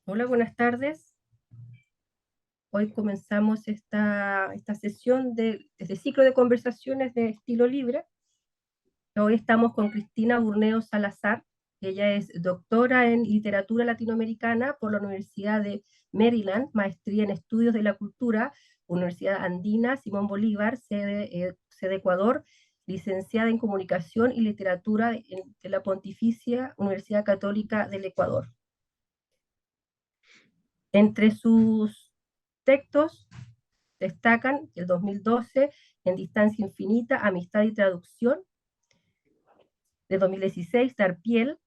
Hola, buenas tardes. Hoy comenzamos esta sesión de este ciclo de conversaciones de estilo libre. Hoy estamos con Cristina Burneo Salazar. Ella es doctora en literatura latinoamericana por la Universidad de Maryland, maestría en estudios de la cultura, Universidad Andina Simón Bolívar, sede Ecuador, licenciada en comunicación y literatura de la Pontificia Universidad Católica del Ecuador. Entre sus textos destacan el 2012 En distancia infinita, amistad y traducción, de 2016 Dar piel,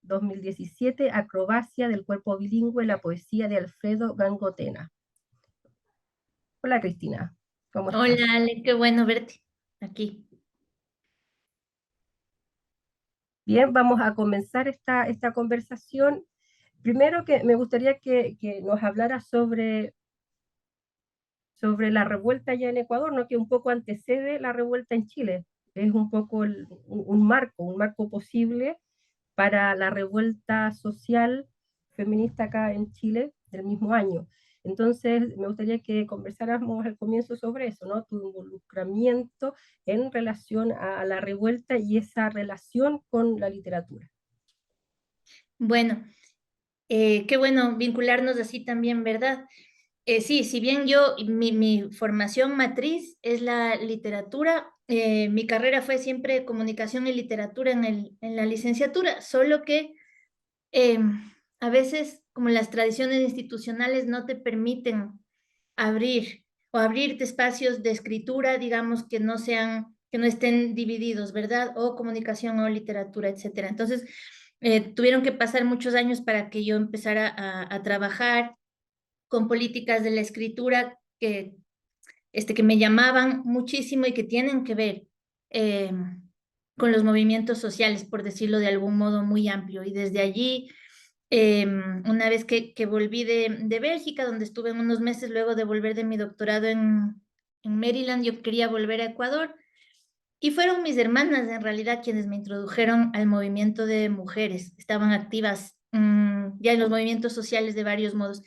2017 Acrobacia del cuerpo bilingüe, la poesía de Alfredo Gangotena. Hola Cristina, ¿cómo estás? Hola, Ale, qué bueno verte aquí. Bien, vamos a comenzar esta conversación. Primero que me gustaría que nos hablara sobre la revuelta allá en Ecuador, ¿no? Que un poco antecede la revuelta en Chile. Es un poco un marco posible para la revuelta social feminista acá en Chile del mismo año. Entonces, me gustaría que conversáramos al comienzo sobre eso, ¿no? Tu involucramiento en relación a la revuelta y esa relación con la literatura. Bueno, qué bueno vincularnos así también, ¿verdad? Sí, si bien mi formación matriz es la literatura, mi carrera fue siempre comunicación y literatura en la licenciatura, solo que eh, a veces como las tradiciones institucionales no te permiten abrir o abrirte espacios de escritura, digamos, que no estén divididos, ¿verdad? O comunicación o literatura, etcétera. Entonces, tuvieron que pasar muchos años para que yo empezara a trabajar con políticas de la escritura que me llamaban muchísimo y que tienen que ver eh, con los movimientos sociales, por decirlo de algún modo muy amplio. Y desde allí, una vez que volví de Bélgica, donde estuve unos meses luego de volver de mi doctorado en Maryland, yo quería volver a Ecuador. Y fueron mis hermanas, en realidad, quienes me introdujeron al movimiento de mujeres. Estaban activas ya en los movimientos sociales de varios modos,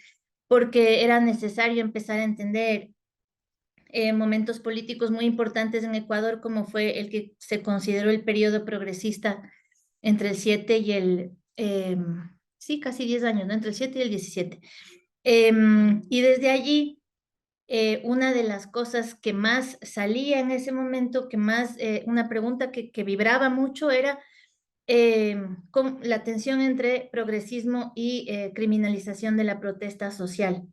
porque era necesario empezar a entender momentos políticos muy importantes en Ecuador, como fue el que se consideró el periodo progresista entre el 7 y sí, casi 10 años, ¿no? Entre el 7 y el 17. Y desde allí, una de las cosas que más salía en ese momento, una pregunta que vibraba mucho era con la tensión entre progresismo y criminalización de la protesta social.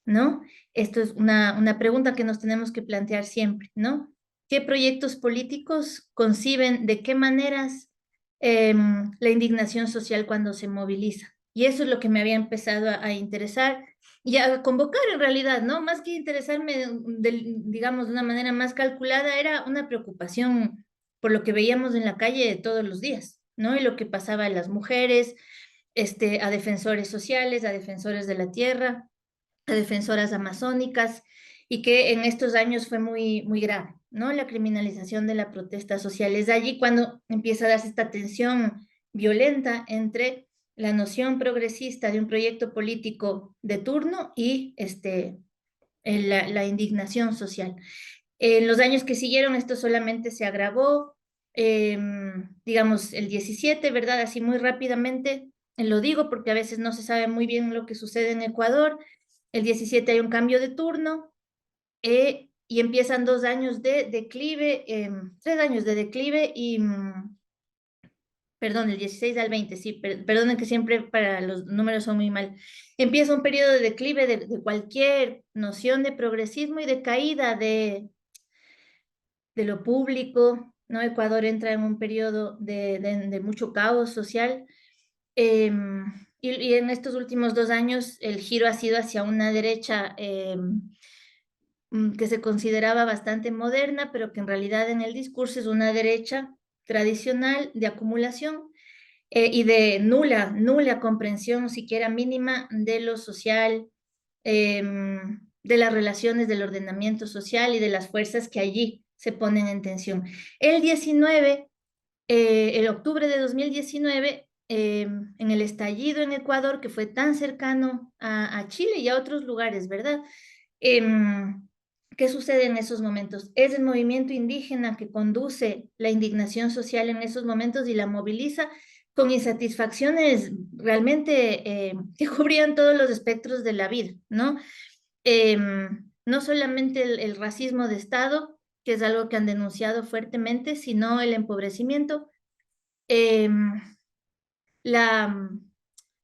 ¿No? Esto es una pregunta que nos tenemos que plantear siempre, ¿no? ¿Qué proyectos políticos conciben, de qué maneras la indignación social cuando se moviliza? Y eso es lo que me había empezado a interesar y a convocar en realidad, ¿no? Más que interesarme, digamos, de una manera más calculada, era una preocupación por lo que veíamos en la calle todos los días, ¿no? Y lo que pasaba a las mujeres, a defensores sociales, a defensores de la tierra, a defensoras amazónicas, y que en estos años fue muy, muy grave, ¿no? La criminalización de la protesta social. Es allí cuando empieza a darse esta tensión violenta entre la noción progresista de un proyecto político de turno y la indignación social. En los años que siguieron esto solamente se agravó, eh, digamos, el 17, ¿verdad? Así muy rápidamente, lo digo porque a veces no se sabe muy bien lo que sucede en Ecuador. El 17 hay un cambio de turno y empiezan 2 años de declive, 3 años de declive y, perdón, el 16 al 20, sí, perdonen que siempre para los números son muy mal. Empieza un periodo de declive de cualquier noción de progresismo y de caída de lo público, ¿no? Ecuador entra en un periodo de mucho caos social. Y en estos últimos 2 años el giro ha sido hacia una derecha que se consideraba bastante moderna, pero que en realidad en el discurso es una derecha tradicional de acumulación y de nula comprensión, siquiera mínima, de lo social, de las relaciones del ordenamiento social y de las fuerzas que allí se ponen en tensión. El octubre de 2019, en el estallido en Ecuador, que fue tan cercano a Chile y a otros lugares, ¿verdad? Em, ¿Qué sucede en esos momentos? Es el movimiento indígena que conduce la indignación social en esos momentos y la moviliza con insatisfacciones realmente que cubrían todos los espectros de la vida, ¿no? No solamente el racismo de Estado, que es algo que han denunciado fuertemente, sino el empobrecimiento, em, la,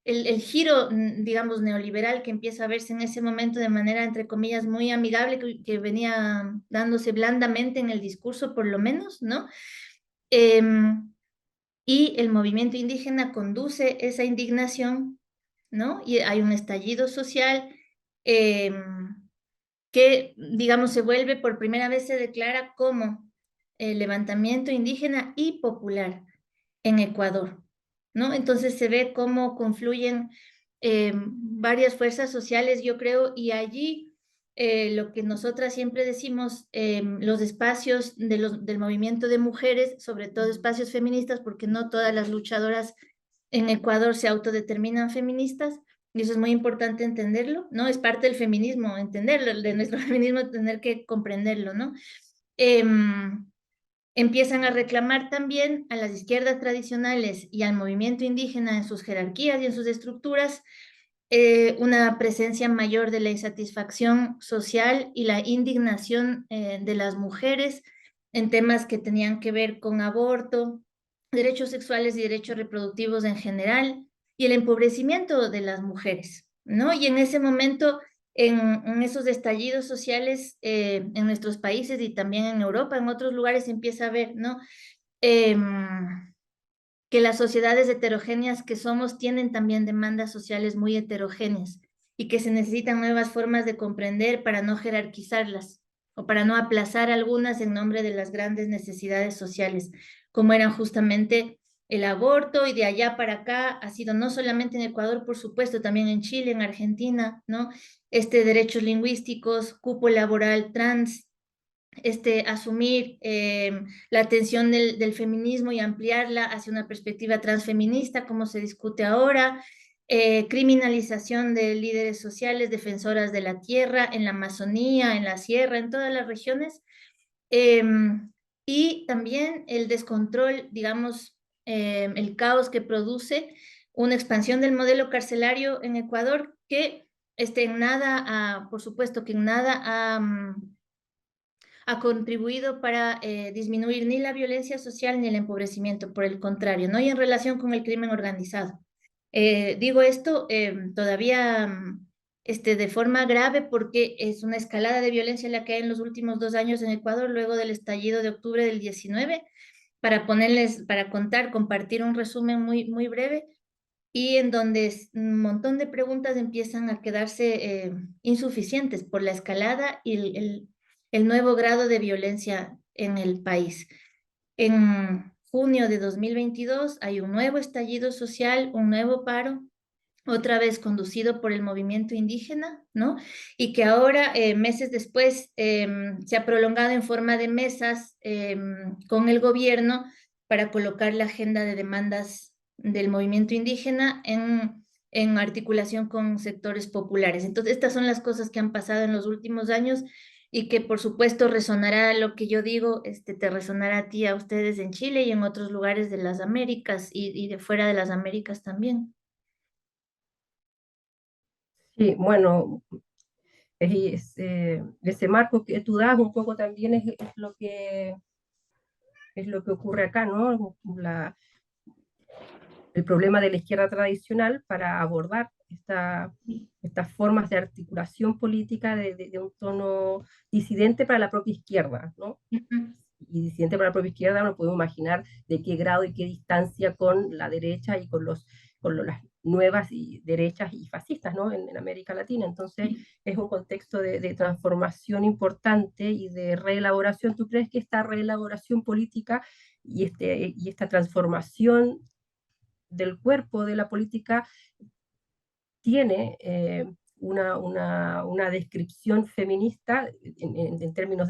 el giro, digamos, neoliberal que empieza a verse en ese momento de manera, entre comillas, muy amigable, que venía dándose blandamente en el discurso, por lo menos, ¿no? Y el movimiento indígena conduce esa indignación, ¿no? Y hay un estallido social que, digamos, se vuelve por primera vez, se declara como el levantamiento indígena y popular en Ecuador, ¿no? Entonces se ve cómo confluyen varias fuerzas sociales, yo creo, y allí lo que nosotras siempre decimos, los espacios del movimiento de mujeres, sobre todo espacios feministas, porque no todas las luchadoras en Ecuador se autodeterminan feministas, y eso es muy importante entenderlo, ¿no? Es parte del feminismo, entenderlo, de nuestro feminismo, tener que comprenderlo, ¿no? Empiezan a reclamar también a las izquierdas tradicionales y al movimiento indígena en sus jerarquías y en sus estructuras una presencia mayor de la insatisfacción social y la indignación de las mujeres en temas que tenían que ver con aborto, derechos sexuales y derechos reproductivos en general, y el empobrecimiento de las mujeres, ¿no? Y en ese momento, en esos estallidos sociales en nuestros países y también en Europa, en otros lugares, se empieza a ver, ¿no? Que las sociedades heterogéneas que somos tienen también demandas sociales muy heterogéneas y que se necesitan nuevas formas de comprender para no jerarquizarlas o para no aplazar algunas en nombre de las grandes necesidades sociales, como eran justamente el aborto, y de allá para acá ha sido no solamente en Ecuador, por supuesto, también en Chile, en Argentina, ¿no? Derechos lingüísticos, cupo laboral trans, asumir la atención del feminismo y ampliarla hacia una perspectiva transfeminista, como se discute ahora, criminalización de líderes sociales, defensoras de la tierra, en la Amazonía, en la sierra, en todas las regiones, eh, y también el descontrol, digamos, el caos que produce una expansión del modelo carcelario en Ecuador que en nada, por supuesto que en nada ha contribuido para disminuir ni la violencia social ni el empobrecimiento, por el contrario, ¿no? Y en relación con el crimen organizado. Digo esto todavía de forma grave porque es una escalada de violencia la que hay en los últimos 2 años en Ecuador, luego del estallido de octubre del 19, para ponerles, para contar, compartir un resumen muy, muy breve, y en donde un montón de preguntas empiezan a quedarse insuficientes por la escalada y el nuevo grado de violencia en el país. En junio de 2022 hay un nuevo estallido social, un nuevo paro, otra vez conducido por el movimiento indígena, ¿no? Y que ahora, meses después, se ha prolongado en forma de mesas con el gobierno para colocar la agenda de demandas del movimiento indígena en articulación con sectores populares. Entonces, estas son las cosas que han pasado en los últimos años y que por supuesto resonará lo que yo digo, te resonará a ti, a ustedes en Chile y en otros lugares de las Américas y de fuera de las Américas también. Sí, bueno, ese marco que tú das un poco también es lo que ocurre acá, ¿no? El problema de la izquierda tradicional para abordar estas formas de articulación política de un tono disidente para la propia izquierda, ¿no? Ujú. Y disidente para la propia izquierda no podemos imaginar de qué grado y qué distancia con la derecha y las nuevas y derechas y fascistas, ¿no? En América Latina. Entonces es un contexto de transformación importante y de reelaboración. ¿Tú crees que esta reelaboración política y esta transformación del cuerpo de la política tiene una descripción feminista en términos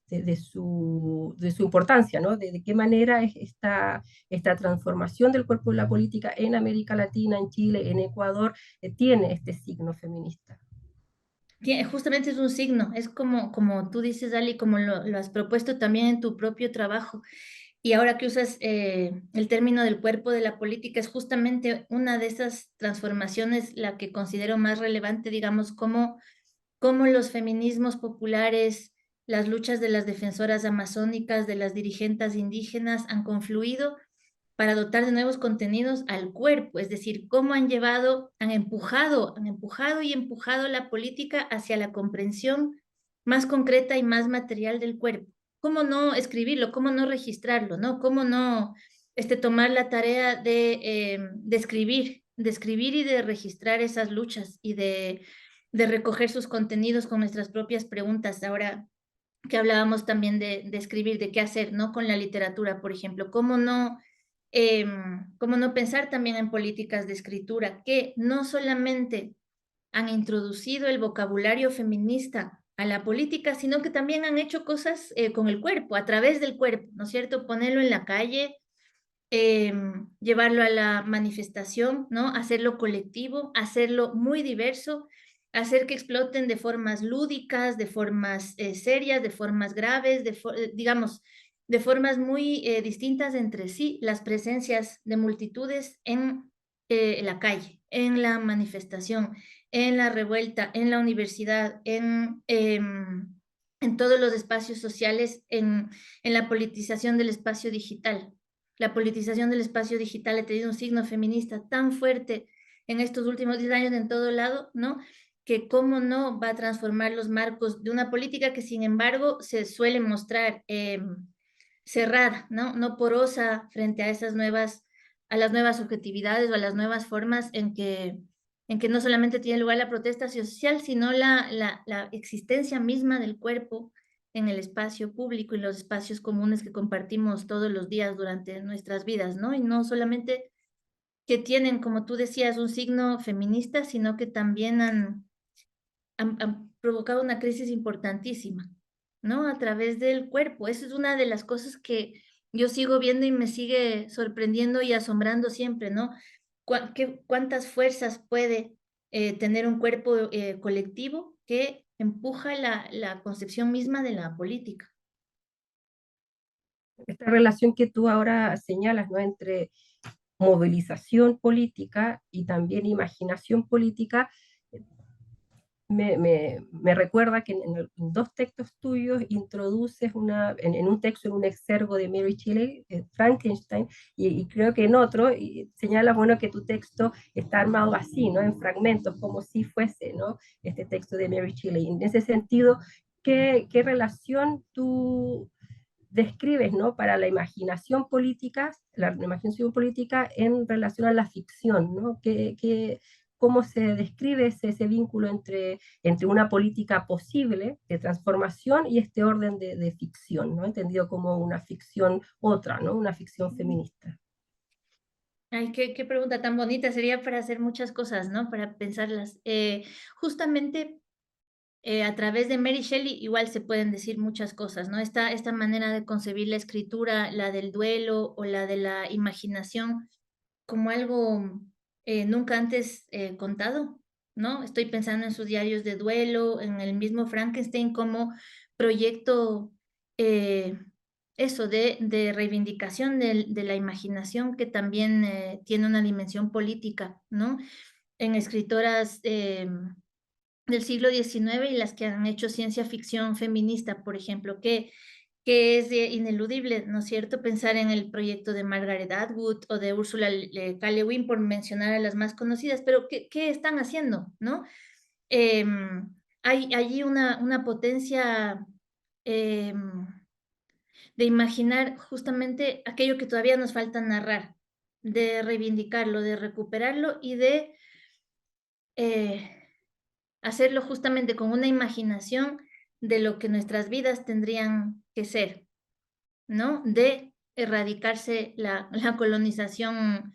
de su importancia, ¿no? De qué manera es esta transformación del cuerpo en la política en América Latina, en Chile, en Ecuador, tiene este signo feminista. Justamente es un signo, es como tú dices, Ali, como lo has propuesto también en tu propio trabajo. Y ahora que usas el término del cuerpo de la política, es justamente una de esas transformaciones la que considero más relevante, digamos, como los feminismos populares, las luchas de las defensoras amazónicas, de las dirigentes indígenas han confluido para dotar de nuevos contenidos al cuerpo, es decir, cómo han empujado y empujado la política hacia la comprensión más concreta y más material del cuerpo. ¿Cómo no escribirlo? ¿Cómo no registrarlo? ¿No? ¿Cómo no tomar la tarea de escribir y de registrar esas luchas y de recoger sus contenidos con nuestras propias preguntas? Ahora que hablábamos también de escribir, de qué hacer, ¿no? Con la literatura, por ejemplo, cómo no pensar también en políticas de escritura que no solamente han introducido el vocabulario feminista a la política, sino que también han hecho cosas con el cuerpo, a través del cuerpo, ¿no es cierto? Ponerlo en la calle, llevarlo a la manifestación, ¿no? Hacerlo colectivo, hacerlo muy diverso, hacer que exploten de formas lúdicas, de formas serias, de formas graves, digamos, de formas muy distintas entre sí, las presencias de multitudes en la calle, en la manifestación, en la revuelta, en la universidad, en todos los espacios sociales, en la politización del espacio digital. La politización del espacio digital ha tenido un signo feminista tan fuerte en estos últimos 10 años en todo lado, ¿no? Que cómo no va a transformar los marcos de una política que sin embargo se suele mostrar cerrada, ¿no? No porosa frente a a las nuevas objetividades o a las nuevas formas en que no solamente tiene lugar la protesta social, sino la existencia misma del cuerpo en el espacio público y los espacios comunes que compartimos todos los días durante nuestras vidas, ¿no? Y no solamente que tienen, como tú decías, un signo feminista, sino que también han provocado una crisis importantísima, ¿no? A través del cuerpo. Esa es una de las cosas que yo sigo viendo y me sigue sorprendiendo y asombrando siempre, ¿no? ¿Cuántas fuerzas puede tener un cuerpo colectivo que empuja la concepción misma de la política? Esta relación que tú ahora señalas, ¿no? Entre movilización política y también imaginación política, me recuerda que en dos textos tuyos introduces en un texto, en un exergo de Mary Shelley, Frankenstein, y creo que en otro señala, bueno, que tu texto está armado así, ¿no? En fragmentos, como si fuese, ¿no? Este texto de Mary Shelley. En ese sentido, ¿qué relación tú describes, ¿no? Para la imaginación política en relación a la ficción, ¿no? ¿Cómo se describe ese vínculo entre una política posible de transformación y este orden de ficción, ¿no? Entendido como una ficción otra, ¿no? Una ficción feminista. Ay, qué pregunta tan bonita. Sería para hacer muchas cosas, ¿no? Para pensarlas. Justamente a través de Mary Shelley igual se pueden decir muchas cosas, ¿no? Esta manera de concebir la escritura, la del duelo o la de la imaginación, como algo nunca antes contado, ¿no? Estoy pensando en sus diarios de duelo, en el mismo Frankenstein como proyecto, eh, eso, de reivindicación de la imaginación que también tiene una dimensión política, ¿no? En escritoras del siglo XIX y las que han hecho ciencia ficción feminista, por ejemplo, que es ineludible, ¿no es cierto?, pensar en el proyecto de Margaret Atwood o de Ursula K. Le Guin, por mencionar a las más conocidas, pero ¿qué están haciendo, no? Hay allí una potencia de imaginar justamente aquello que todavía nos falta narrar, de reivindicarlo, de recuperarlo y de eh, hacerlo justamente con una imaginación de lo que nuestras vidas tendrían que ser, ¿no? De erradicarse la colonización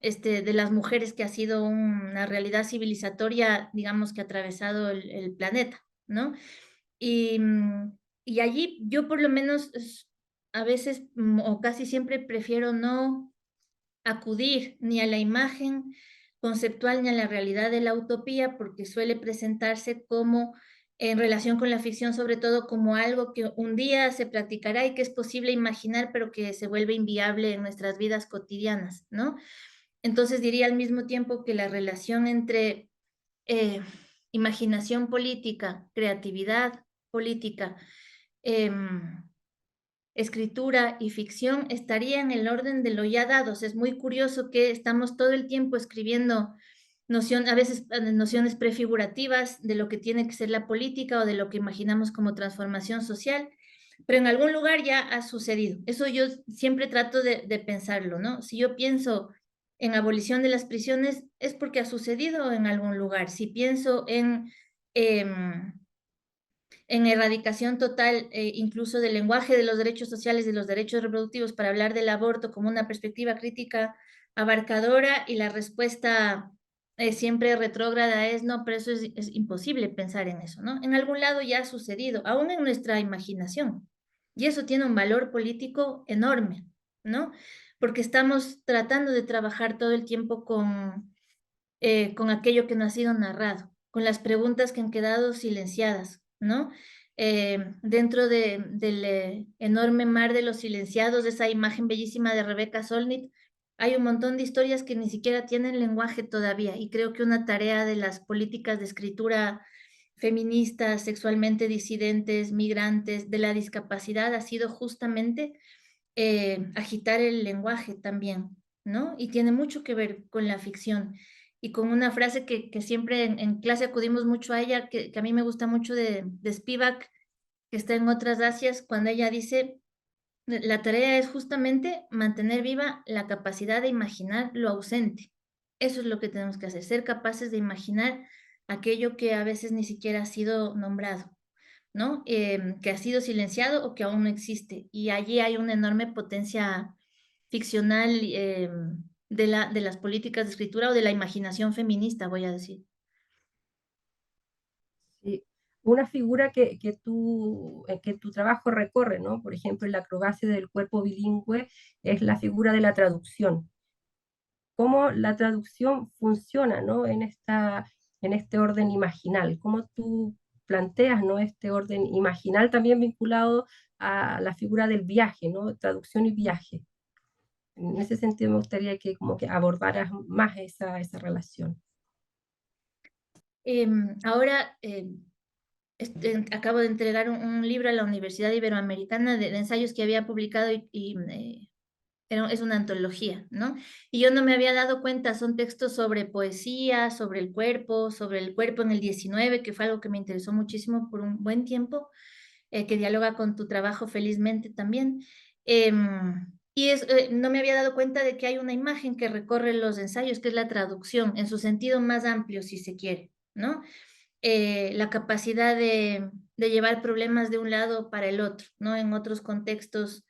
de las mujeres, que ha sido una realidad civilizatoria, digamos, que ha atravesado el planeta, ¿no? Y, y allí yo por lo menos a veces o casi siempre prefiero no acudir ni a la imagen conceptual ni a la realidad de la utopía, porque suele presentarse como, en relación con la ficción, sobre todo como algo que un día se practicará y que es posible imaginar, pero que se vuelve inviable en nuestras vidas cotidianas, ¿no? Entonces diría al mismo tiempo que la relación entre eh, imaginación política, creatividad política, em, escritura y ficción estaría en el orden de lo ya dados. Es muy curioso que estamos todo el tiempo escribiendo a veces nociones prefigurativas de lo que tiene que ser la política o de lo que imaginamos como transformación social, pero en algún lugar ya ha sucedido. Eso yo siempre trato de pensarlo, ¿no? Si yo pienso en abolición de las prisiones, es porque ha sucedido en algún lugar. Si pienso en erradicación total, incluso del lenguaje de los derechos sociales, de los derechos reproductivos, para hablar del aborto como una perspectiva crítica abarcadora, y la respuesta siempre retrógrada es no, pero eso es imposible pensar en eso, ¿no? En algún lado ya ha sucedido, aún en nuestra imaginación, y eso tiene un valor político enorme, ¿no? Porque estamos tratando de trabajar todo el tiempo con aquello que no ha sido narrado, con las preguntas que han quedado silenciadas, ¿no? Dentro del enorme mar de los silenciados, de esa imagen bellísima de Rebecca Solnit, hay un montón de historias que ni siquiera tienen lenguaje todavía, y creo que una tarea de las políticas de escritura feministas, sexualmente disidentes, migrantes, de la discapacidad, ha sido justamente agitar el lenguaje también, ¿no? Y tiene mucho que ver con la ficción y con una frase que siempre en clase acudimos mucho a ella, que a mí me gusta mucho de Spivak, que está en Otras Asias, cuando ella dice, la tarea es justamente mantener viva la capacidad de imaginar lo ausente. Eso es lo que tenemos que hacer, ser capaces de imaginar aquello que a veces ni siquiera ha sido nombrado, ¿no? Que ha sido silenciado o que aún no existe. Y allí hay una enorme potencia ficcional de las políticas de escritura o de la imaginación feminista, voy a decir. Sí. Una figura que tu trabajo recorre, ¿no? Por ejemplo, en la acrobacia del cuerpo bilingüe es la figura de la traducción. Cómo la traducción funciona, ¿no? En este orden imaginal, cómo tú planteas, ¿no? Este orden imaginal también vinculado a la figura del viaje, ¿no? Traducción y viaje. En ese sentido me gustaría que como que abordaras más esa relación. Ahora acabo de entregar un libro a la Universidad Iberoamericana de ensayos que había publicado es una antología, ¿no? Y yo no me había dado cuenta, son textos sobre poesía, sobre el cuerpo en el 19, que fue algo que me interesó muchísimo por un buen tiempo, que dialoga con tu trabajo felizmente también. No me había dado cuenta de que hay una imagen que recorre los ensayos, que es la traducción, en su sentido más amplio, si se quiere, ¿no? La capacidad de llevar problemas de un lado para el otro, ¿no? En otros contextos,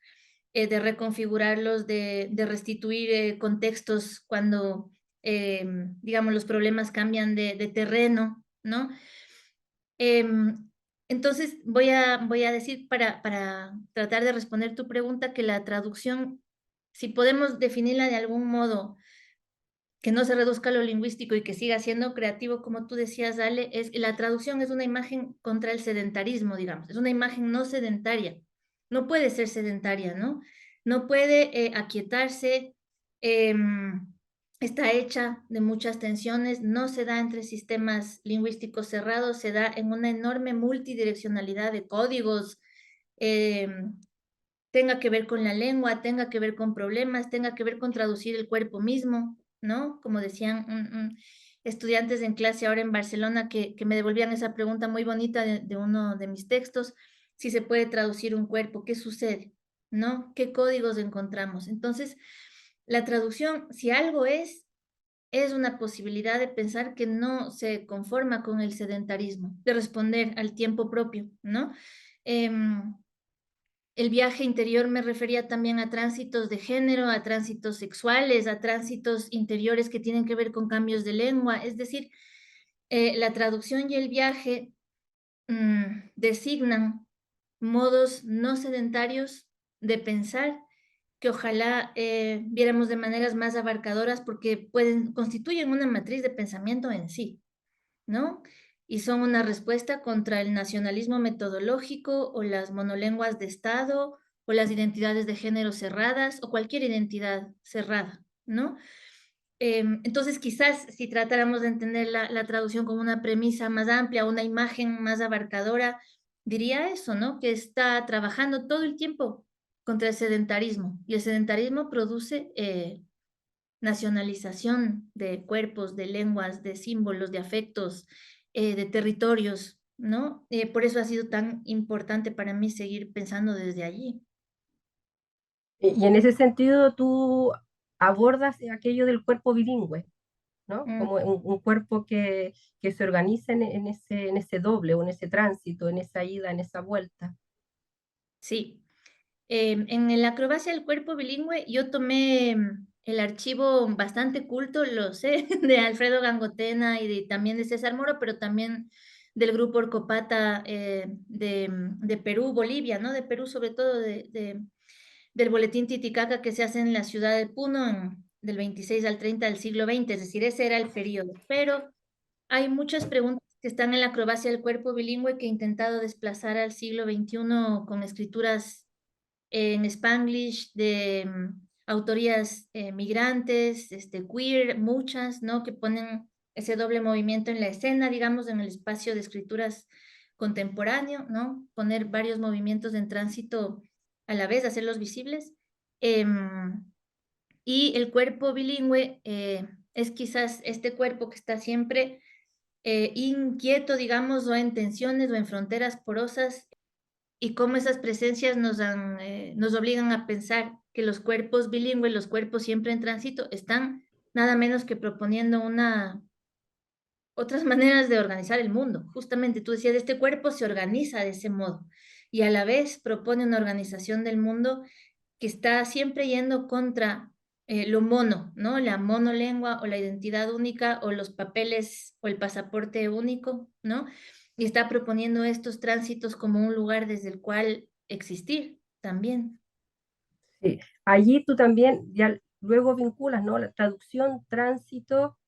de reconfigurarlos, de restituir contextos cuando, digamos, los problemas cambian de terreno, ¿no? Entonces, voy a decir para tratar de responder tu pregunta que la traducción, si podemos definirla de algún modo que no se reduzca a lo lingüístico y que siga siendo creativo, como tú decías, Ale, la traducción es una imagen contra el sedentarismo, digamos, es una imagen no sedentaria, no puede ser sedentaria, ¿no? No puede aquietarse, está hecha de muchas tensiones, no se da entre sistemas lingüísticos cerrados, se da en una enorme multidireccionalidad de códigos, em, tenga que ver con la lengua, tenga que ver con problemas, tenga que ver con traducir el cuerpo mismo, ¿no? Como decían estudiantes en clase ahora en Barcelona que me devolvían esa pregunta muy bonita de uno de mis textos, si se puede traducir un cuerpo, ¿qué sucede? ¿No? ¿Qué códigos encontramos? Entonces, la traducción, si algo es una posibilidad de pensar que no se conforma con el sedentarismo, de responder al tiempo propio, ¿no? El viaje interior me refería también a tránsitos de género, a tránsitos sexuales, a tránsitos interiores que tienen que ver con cambios de lengua. Es decir, la traducción y el viaje designan modos no sedentarios de pensar que ojalá viéramos de maneras más abarcadoras porque constituyen una matriz de pensamiento en sí, ¿no? Y son una respuesta contra el nacionalismo metodológico o las monolenguas de Estado o las identidades de género cerradas o cualquier identidad cerrada, ¿no? Entonces, quizás si tratáramos de entender la traducción como una premisa más amplia, una imagen más abarcadora, diría eso, ¿no? Que está trabajando todo el tiempo contra el sedentarismo y el sedentarismo produce nacionalización de cuerpos, de lenguas, de símbolos, de afectos, de territorios, ¿no? Por eso ha sido tan importante para mí seguir pensando desde allí. Y en ese sentido tú abordas aquello del cuerpo bilingüe, ¿no? Mm, Como un cuerpo que se organiza en ese doble o en ese tránsito, en esa ida, en esa vuelta. sí. En la acrobacia del cuerpo bilingüe, yo tomé el archivo bastante culto, lo sé, de Alfredo Gangotena y también de César Moro, pero también del grupo Orcopata de Perú, Bolivia, ¿no? De Perú, sobre todo del boletín Titicaca que se hace en la ciudad de Puno del 26 al 30 del siglo XX, es decir, ese era el periodo. Pero hay muchas preguntas que están en la acrobacia del cuerpo bilingüe que he intentado desplazar al siglo XXI con escrituras en Spanglish de autorías migrantes, queer, muchas, ¿no? Que ponen ese doble movimiento en la escena, digamos, en el espacio de escrituras contemporáneo, ¿no? Poner varios movimientos en tránsito a la vez, hacerlos visibles. Em, y el cuerpo bilingüe es quizás este cuerpo que está siempre inquieto, digamos, o en tensiones o en fronteras porosas y cómo esas presencias nos obligan a pensar que los cuerpos bilingües, los cuerpos siempre en tránsito, están nada menos que proponiendo otras maneras de organizar el mundo. Justamente tú decías, este cuerpo se organiza de ese modo y a la vez propone una organización del mundo que está siempre yendo contra lo mono, ¿no? La monolengua o la identidad única o los papeles o el pasaporte único, ¿no? Y está proponiendo estos tránsitos como un lugar desde el cual existir también. Sí. Allí tú también ya luego vinculas, ¿no? La traducción, tránsito,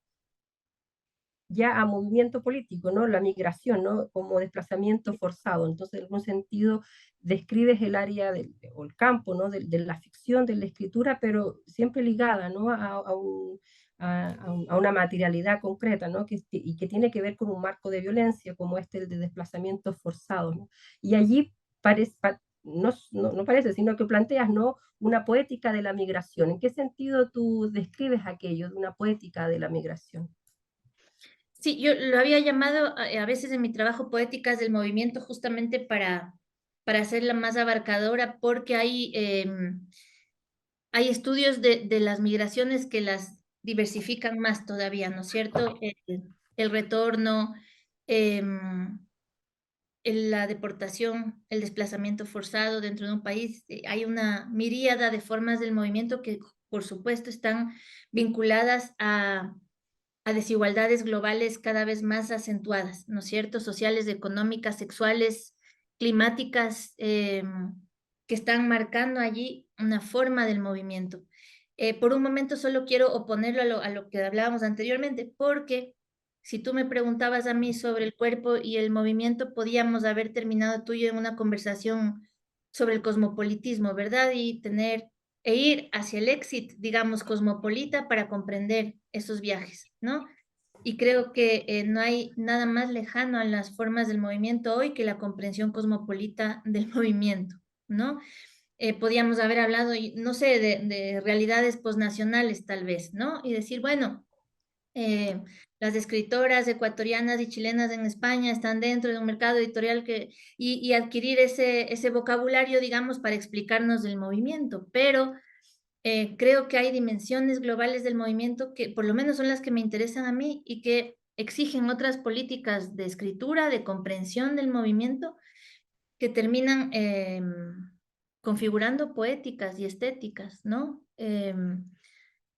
ya a movimiento político, ¿no? La migración, ¿no? Como desplazamiento forzado. Entonces, en algún sentido, describes el área o el campo, ¿no? De la ficción, de la escritura, pero siempre ligada, ¿no? A una materialidad concreta, ¿no? Y que tiene que ver con un marco de violencia como este el de desplazamientos forzados, ¿no? Y allí parece, no parece, sino que planteas, ¿no? Una poética de la migración. ¿En qué sentido tú describes aquello de una poética de la migración? Sí, yo lo había llamado a veces en mi trabajo poéticas del movimiento justamente para hacerla más abarcadora porque hay estudios de las migraciones que las diversifican más todavía, ¿no es cierto? El retorno, em, la deportación, el desplazamiento forzado dentro de un país. Hay una miríada de formas del movimiento que, por supuesto, están vinculadas a desigualdades globales cada vez más acentuadas, ¿no es cierto? Sociales, económicas, sexuales, climáticas, que están marcando allí una forma del movimiento. Por un momento solo quiero oponerlo a lo que hablábamos anteriormente, porque si tú me preguntabas a mí sobre el cuerpo y el movimiento, podíamos haber terminado tú y yo en una conversación sobre el cosmopolitismo, ¿verdad? Y ir hacia el éxito, digamos, cosmopolita para comprender esos viajes, ¿no? Y creo que no hay nada más lejano a las formas del movimiento hoy que la comprensión cosmopolita del movimiento, ¿no? Podíamos haber hablado, no sé, de realidades posnacionales tal vez, ¿no? Y decir, bueno, eh, las escritoras ecuatorianas y chilenas en España están dentro de un mercado editorial y adquirir ese vocabulario, digamos, para explicarnos del movimiento, pero creo que hay dimensiones globales del movimiento que por lo menos son las que me interesan a mí y que exigen otras políticas de escritura, de comprensión del movimiento, que terminan configurando poéticas y estéticas, ¿no?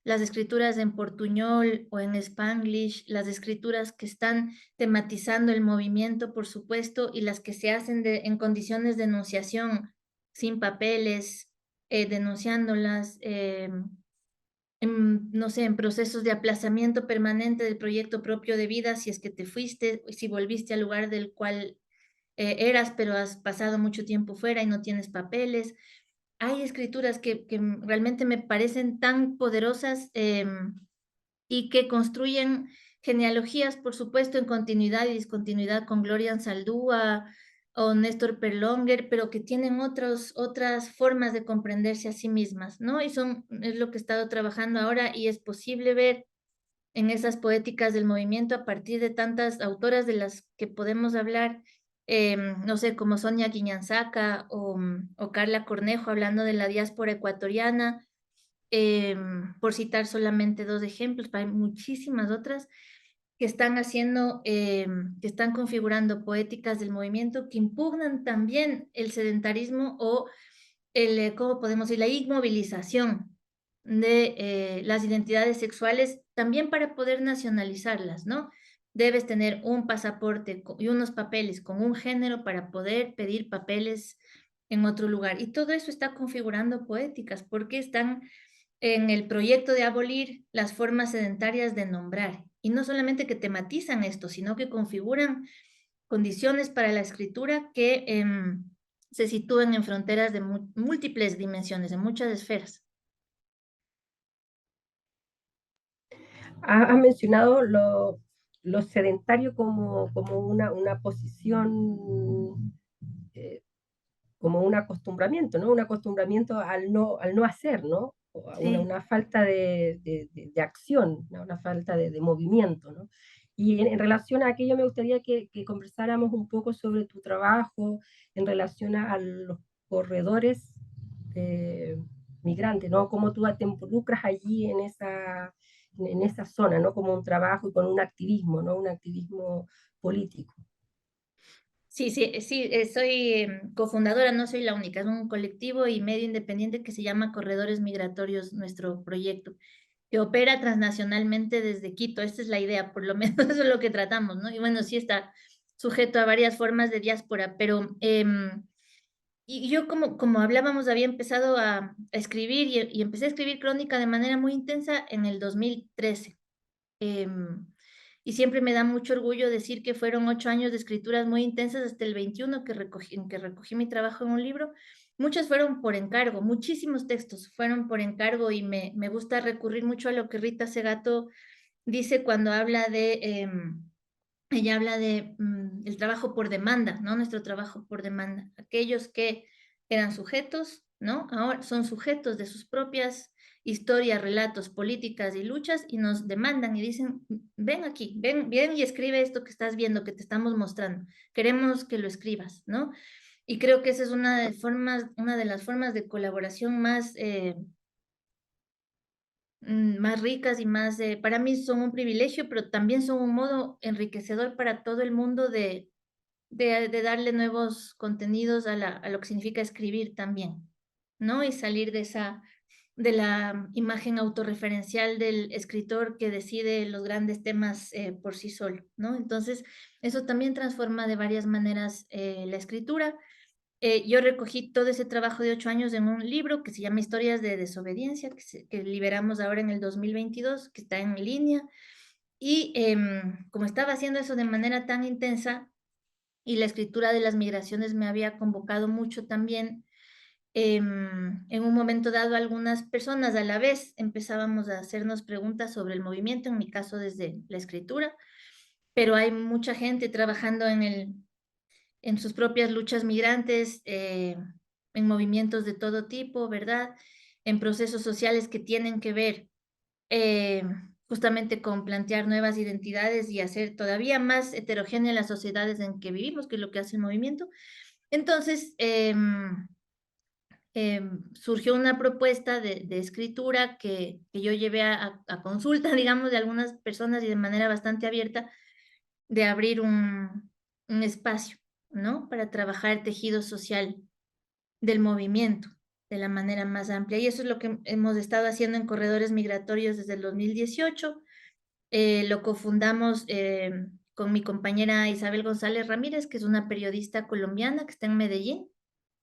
las escrituras en portuñol o en spanglish, las escrituras que están tematizando el movimiento, por supuesto, y las que se hacen en condiciones de enunciación, sin papeles, denunciándolas, no sé, en procesos de aplazamiento permanente del proyecto propio de vida, si es que te fuiste, si volviste al lugar del cual eras, pero has pasado mucho tiempo fuera y no tienes papeles. Hay escrituras que realmente me parecen tan poderosas, y que construyen genealogías, por supuesto, en continuidad y discontinuidad con Gloria Anzaldúa o Néstor Perlonger, pero que tienen otras formas de comprenderse a sí mismas, ¿no? Y es lo que he estado trabajando ahora y es posible ver en esas poéticas del movimiento a partir de tantas autoras de las que podemos hablar, no sé, como Sonia Guiñanzaca o Carla Cornejo hablando de la diáspora ecuatoriana, por citar solamente dos ejemplos, pero hay muchísimas otras que están haciendo, que están configurando poéticas del movimiento que impugnan también el sedentarismo o ¿cómo podemos decir? La inmovilización de las identidades sexuales, también para poder nacionalizarlas, ¿no? Debes tener un pasaporte y unos papeles con un género para poder pedir papeles en otro lugar. Y todo eso está configurando poéticas porque están en el proyecto de abolir las formas sedentarias de nombrar. Y no solamente que tematizan esto, sino que configuran condiciones para la escritura que se sitúan en fronteras de múltiples dimensiones, en muchas esferas. Has mencionado lo sedentario como una posición, eh, como un acostumbramiento, ¿no? Un acostumbramiento al no hacer, ¿no? O a Sí. una falta de acción, ¿no? Una falta de movimiento, ¿no? Y en relación a aquello me gustaría que conversáramos un poco sobre tu trabajo en relación a los corredores migrantes, ¿no? Cómo tú te involucras allí en esa zona, ¿no? Como un trabajo y con un activismo, ¿no? Un activismo político. Sí, sí, sí, soy cofundadora, no soy la única, es un colectivo y medio independiente que se llama Corredores Migratorios, nuestro proyecto, que opera transnacionalmente desde Quito. Esta es la idea, por lo menos eso es lo que tratamos, ¿no? Y bueno, sí está sujeto a varias formas de diáspora, pero y yo como hablábamos, había empezado a escribir y empecé a escribir crónica de manera muy intensa en el 2013. Em, y siempre me da mucho orgullo decir que fueron 8 años de escrituras muy intensas hasta el 21 en que recogí mi trabajo en un libro. Muchas fueron por encargo, muchísimos textos fueron por encargo y me gusta recurrir mucho a lo que Rita Segato dice cuando habla ella habla de el trabajo por demanda, ¿no? Nuestro trabajo por demanda. Aquellos que eran sujetos, ¿no? Ahora son sujetos de sus propias historias, relatos, políticas y luchas y nos demandan y dicen, ven aquí, ven y escribe esto que estás viendo, que te estamos mostrando. Queremos que lo escribas, ¿no? Y creo que esa es una de las formas de colaboración más ricas y más, para mí son un privilegio, pero también son un modo enriquecedor para todo el mundo de darle nuevos contenidos a lo que significa escribir también, ¿no? Y salir de la imagen autorreferencial del escritor que decide los grandes temas por sí solo, ¿no? Entonces, eso también transforma de varias maneras la escritura. Yo recogí todo ese trabajo de 8 años en un libro que se llama Historias de Desobediencia, que liberamos ahora en el 2022, que está en línea. Y como estaba haciendo eso de manera tan intensa y la escritura de las migraciones me había convocado mucho también, en un momento dado algunas personas a la vez empezábamos a hacernos preguntas sobre el movimiento, en mi caso desde la escritura, pero hay mucha gente trabajando en sus propias luchas migrantes, en movimientos de todo tipo, ¿verdad? En procesos sociales que tienen que ver eh, justamente con plantear nuevas identidades y hacer todavía más heterogénea las sociedades en que vivimos, que es lo que hace el movimiento. Entonces, surgió una propuesta de escritura que yo llevé a consulta, digamos, de algunas personas y de manera bastante abierta, de abrir un espacio, ¿no? Para trabajar el tejido social del movimiento, de la manera más amplia. Y eso es lo que hemos estado haciendo en Corredores Migratorios desde el 2018. Lo cofundamos con mi compañera Isabel González Ramírez, que es una periodista colombiana que está en Medellín,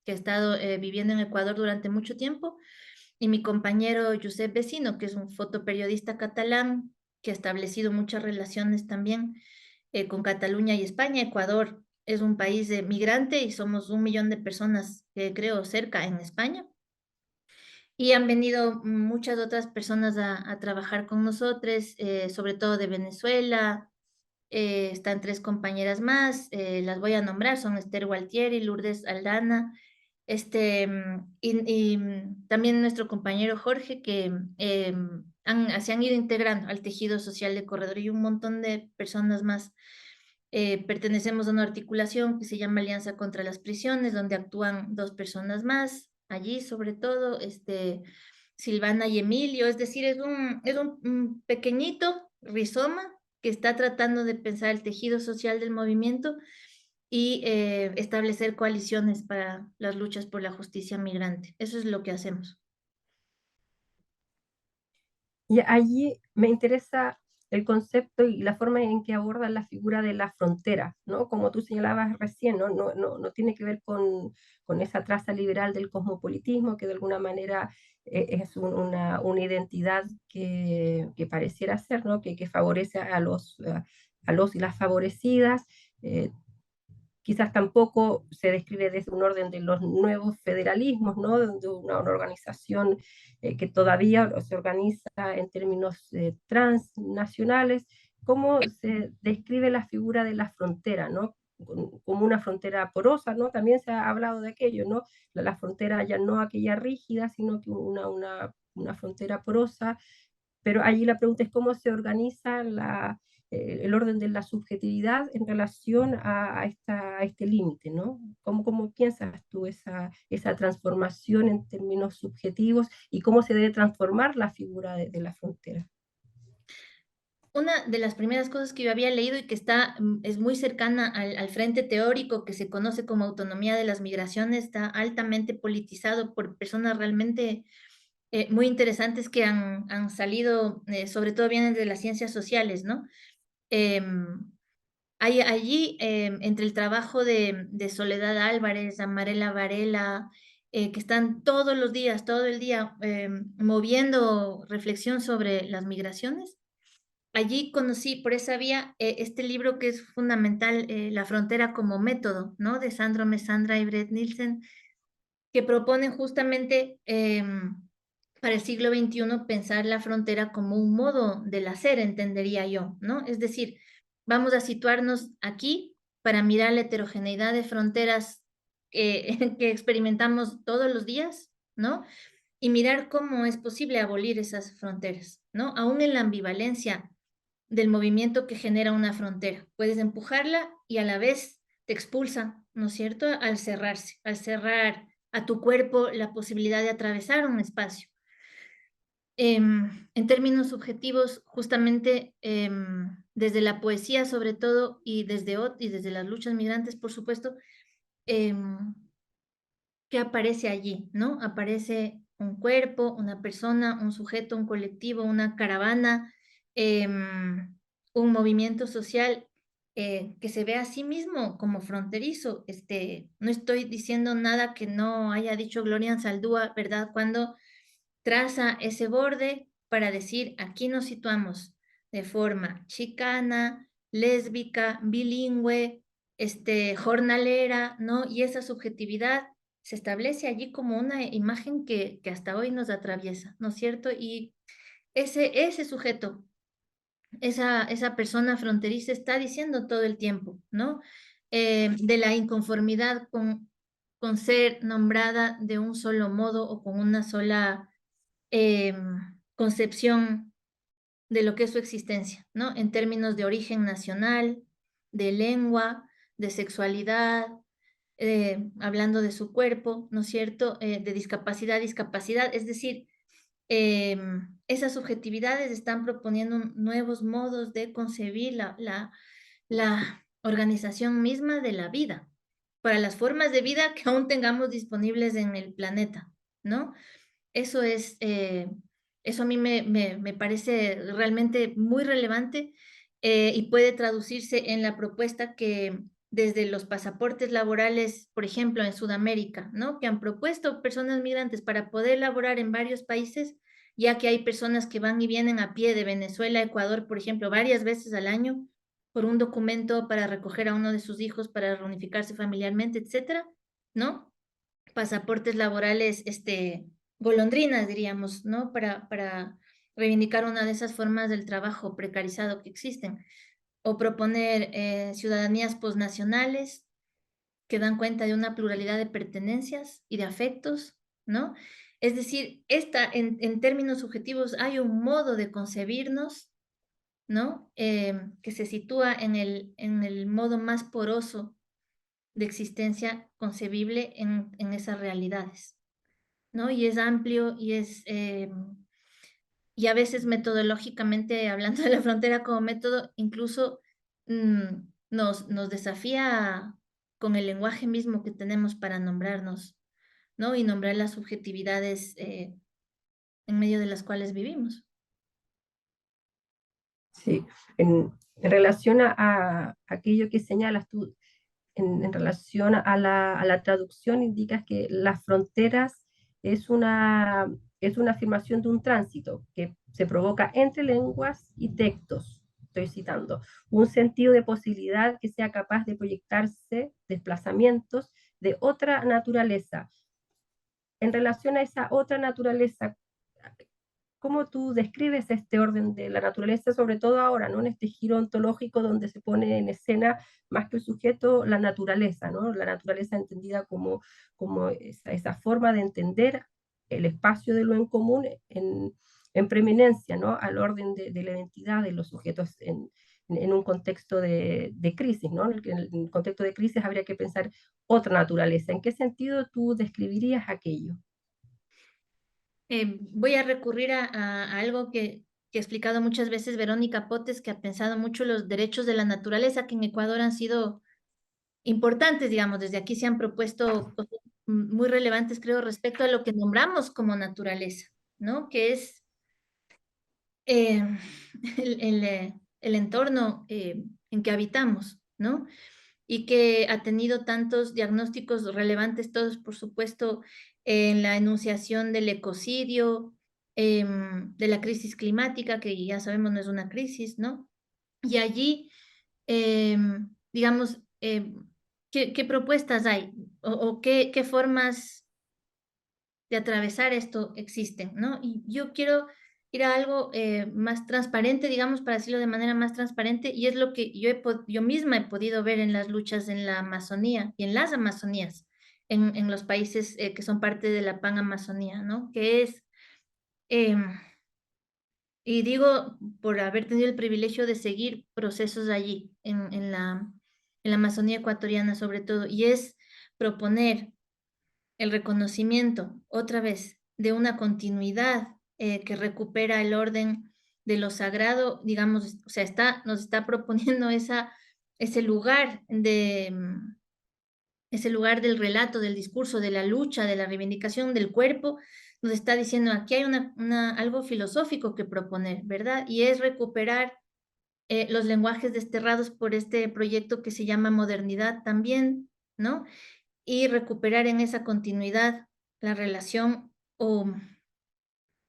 que ha estado viviendo en Ecuador durante mucho tiempo, y mi compañero Josep Vecino, que es un fotoperiodista catalán que ha establecido muchas relaciones también con Cataluña y España. Ecuador es un país de migrante y somos 1 millón de personas, creo, cerca en España. Y han venido muchas otras personas a trabajar con nosotros, sobre todo de Venezuela. Están 3 compañeras más, las voy a nombrar, son Esther Gualtieri, Lourdes Aldana, también nuestro compañero Jorge, que se han ido integrando al tejido social de Corredor, y un montón de personas más. Pertenecemos a una articulación que se llama Alianza contra las Prisiones, donde actúan 2 personas más, allí sobre todo, Silvana y Emilio. Es decir, es un pequeñito rizoma que está tratando de pensar el tejido social del movimiento y establecer coaliciones para las luchas por la justicia migrante. Eso es lo que hacemos. Y allí me interesa el concepto y la forma en que abordan la figura de la frontera, ¿no? Como tú señalabas recién, ¿no? No tiene que ver con esa traza liberal del cosmopolitismo, que de alguna manera es una identidad que pareciera ser, ¿no? Que favorece a los y las favorecidas. Quizás tampoco se describe desde un orden de los nuevos federalismos, ¿no? De una organización que todavía se organiza en términos transnacionales. ¿Cómo se describe la figura de la frontera, ¿no? Como una frontera porosa, ¿no? También se ha hablado de aquello, ¿no? La frontera ya no aquella rígida, sino que una frontera porosa, pero allí la pregunta es cómo se organiza el orden de la subjetividad en relación a este límite, ¿no? ¿Cómo piensas tú esa transformación en términos subjetivos y cómo se debe transformar la figura de la frontera? Una de las primeras cosas que yo había leído y que es muy cercana al frente teórico que se conoce como autonomía de las migraciones, está altamente politizado por personas realmente muy interesantes que han salido, sobre todo vienen de las ciencias sociales, ¿no? Em, Hay allí, entre el trabajo de Soledad Álvarez, Amarela Varela, que están todos los días, todo el día, moviendo reflexión sobre las migraciones. Allí conocí por esa vía este libro que es fundamental, La frontera como método, ¿no? De Sandro Mesandra y Brett Nielsen, que proponen justamente para el siglo XXI pensar la frontera como un modo del hacer, entendería yo, ¿no? Es decir, vamos a situarnos aquí para mirar la heterogeneidad de fronteras que experimentamos todos los días, ¿no? Y mirar cómo es posible abolir esas fronteras, ¿no? Aún en la ambivalencia del movimiento que genera una frontera. Puedes empujarla y a la vez te expulsa, ¿no es cierto? Al cerrarse, al cerrar a tu cuerpo la posibilidad de atravesar un espacio. En términos subjetivos, justamente desde la poesía sobre todo y desde las luchas migrantes, por supuesto, em, ¿qué aparece allí? ¿No? Aparece un cuerpo, una persona, un sujeto, un colectivo, una caravana, un movimiento social que se ve a sí mismo como fronterizo. No estoy diciendo nada que no haya dicho Gloria Anzaldúa, ¿verdad? Cuando traza ese borde para decir, aquí nos situamos de forma chicana, lésbica, bilingüe, jornalera, ¿no? Y esa subjetividad se establece allí como una imagen que hasta hoy nos atraviesa, ¿no es cierto? Y ese sujeto, esa persona fronteriza está diciendo todo el tiempo, ¿no? De la inconformidad con ser nombrada de un solo modo o con una sola concepción de lo que es su existencia, ¿no? En términos de origen nacional, de lengua, de sexualidad, hablando de su cuerpo, ¿no es cierto? De discapacidad, es decir, esas subjetividades están proponiendo nuevos modos de concebir la organización misma de la vida, para las formas de vida que aún tengamos disponibles en el planeta, ¿no? Eso es, eso a mí me parece realmente muy relevante y puede traducirse en la propuesta que desde los pasaportes laborales, por ejemplo, en Sudamérica, ¿no? Que han propuesto personas migrantes para poder laborar en varios países, ya que hay personas que van y vienen a pie de Venezuela a Ecuador, por ejemplo, varias veces al año por un documento para recoger a uno de sus hijos, para reunificarse familiarmente, etcétera, ¿no? Pasaportes laborales, golondrinas, diríamos, ¿no? Para reivindicar una de esas formas del trabajo precarizado que existen. O proponer ciudadanías posnacionales que dan cuenta de una pluralidad de pertenencias y de afectos, ¿no? Es decir, en términos subjetivos hay un modo de concebirnos, ¿no? Que se sitúa en el modo más poroso de existencia concebible en esas realidades, ¿no? Y es amplio y a veces metodológicamente, hablando de la frontera como método, incluso nos desafía con el lenguaje mismo que tenemos para nombrarnos, ¿no? Y nombrar las subjetividades en medio de las cuales vivimos. Sí, en relación a aquello que señalas tú, en relación a la traducción, indicas que las fronteras es es una afirmación de un tránsito que se provoca entre lenguas y textos, estoy citando, un sentido de posibilidad que sea capaz de proyectarse desplazamientos de otra naturaleza. En relación a esa otra naturaleza, ¿cómo tú describes este orden de la naturaleza, sobre todo ahora, ¿no? En este giro ontológico donde se pone en escena más que el sujeto, la naturaleza, ¿no? La naturaleza entendida como esa forma de entender el espacio de lo en común en preeminencia, ¿no? Al orden de la identidad de los sujetos en un contexto de crisis, ¿no? En el contexto de crisis habría que pensar otra naturaleza. ¿En qué sentido tú describirías aquello? Voy a recurrir a algo que ha explicado muchas veces Verónica Potes, que ha pensado mucho los derechos de la naturaleza, que en Ecuador han sido importantes, digamos, desde aquí se han propuesto cosas muy relevantes, creo, respecto a lo que nombramos como naturaleza, ¿no? Que es eh, el entorno en que habitamos, ¿no? Y que ha tenido tantos diagnósticos relevantes, todos, por supuesto, en la enunciación del ecocidio, de la crisis climática, que ya sabemos no es una crisis, ¿no? Y allí, digamos, ¿qué propuestas hay o qué formas de atravesar esto existen, ¿no? Y yo quiero ir a algo más transparente, digamos, para decirlo de manera más transparente, y es lo que yo misma he podido ver en las luchas en la Amazonía y en las Amazonías, en los países que son parte de la Pan-Amazonía, ¿no? Que es, em, y digo, por haber tenido el privilegio de seguir procesos allí, en la Amazonía ecuatoriana sobre todo, y es proponer el reconocimiento, otra vez, de una continuidad que recupera el orden de lo sagrado, digamos, o sea, nos está proponiendo ese lugar ese lugar del relato, del discurso, de la lucha, de la reivindicación del cuerpo, nos está diciendo aquí hay algo filosófico que proponer, ¿verdad? Y es recuperar los lenguajes desterrados por este proyecto que se llama modernidad también, ¿no? Y recuperar en esa continuidad la relación, o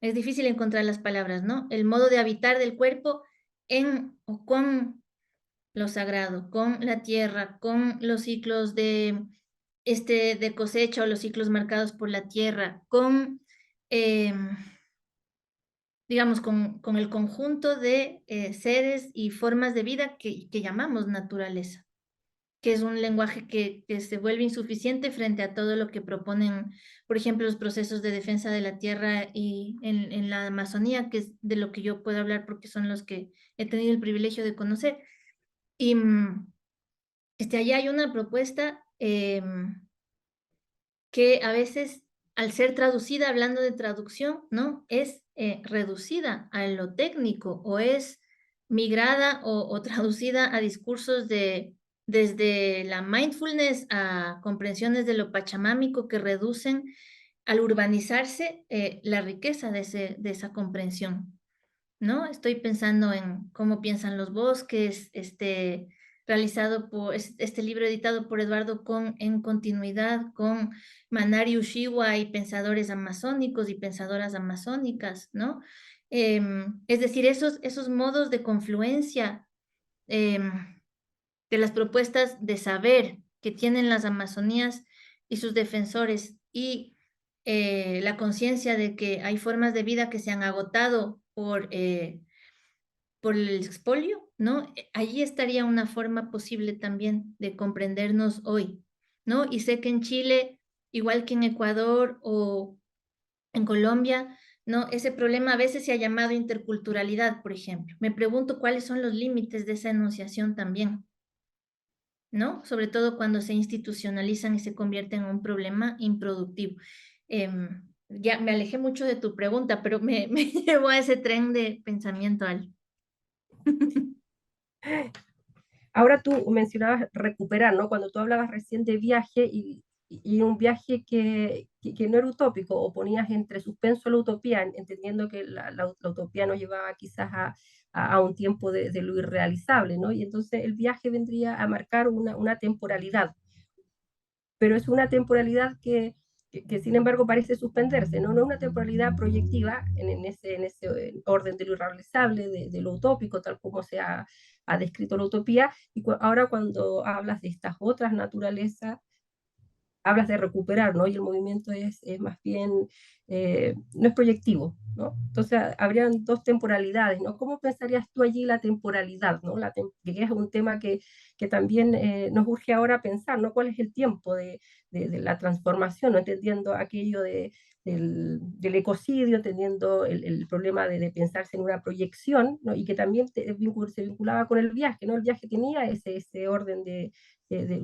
es difícil encontrar las palabras, ¿no? El modo de habitar del cuerpo en o con lo sagrado, con la tierra, con los ciclos de cosecha o los ciclos marcados por la tierra, eh, digamos, con el conjunto de seres y formas de vida que llamamos naturaleza, que es un lenguaje que se vuelve insuficiente frente a todo lo que proponen, por ejemplo, los procesos de defensa de la tierra y en la Amazonía, que es de lo que yo puedo hablar porque son los que he tenido el privilegio de conocer. Y allá hay una propuesta que a veces, al ser traducida, hablando de traducción, ¿no? Es reducida a lo técnico o es migrada o traducida a discursos desde la mindfulness a comprensiones de lo pachamámico que reducen al urbanizarse, la riqueza de esa comprensión, ¿no? Estoy pensando en cómo piensan los bosques, realizado por este libro editado por Eduardo Con en continuidad con Manari Ushiwa y pensadores amazónicos y pensadoras amazónicas, ¿no? Es decir, esos modos de confluencia em, de las propuestas de saber que tienen las Amazonías y sus defensores y la conciencia de que hay formas de vida que se han agotado por el expolio, ¿no? Allí estaría una forma posible también de comprendernos hoy, ¿no? Y sé que en Chile, igual que en Ecuador o en Colombia, ¿no? Ese problema a veces se ha llamado interculturalidad, por ejemplo. Me pregunto cuáles son los límites de esa enunciación también, ¿no? Sobre todo cuando se institucionalizan y se convierten en un problema improductivo. Ya me alejé mucho de tu pregunta, pero me llevó a ese tren de pensamiento, al. Ahora tú mencionabas recuperar, ¿no? Cuando tú hablabas recién de viaje y un viaje que no era utópico, o ponías entre suspenso la utopía, entendiendo que la utopía nos llevaba quizás a un tiempo de lo irrealizable, ¿no? Y entonces el viaje vendría a marcar una temporalidad, pero es una temporalidad que sin embargo parece suspenderse, ¿no? No es una temporalidad proyectiva en ese orden de lo irrealizable, de lo utópico, tal como se ha descrito la utopía, y ahora cuando hablas de estas otras naturalezas, hablas de recuperar, ¿no? Y el movimiento es más bien, no es proyectivo, ¿no? Entonces habrían dos temporalidades, ¿no? ¿Cómo pensarías tú allí la temporalidad, ¿no? Que es un tema que también nos urge ahora pensar, ¿no? ¿Cuál es el tiempo de la transformación, ¿no? Entendiendo aquello del ecocidio, entendiendo el problema de pensarse en una proyección, ¿no? Y que también se vinculaba con el viaje, ¿no? El viaje tenía ese orden de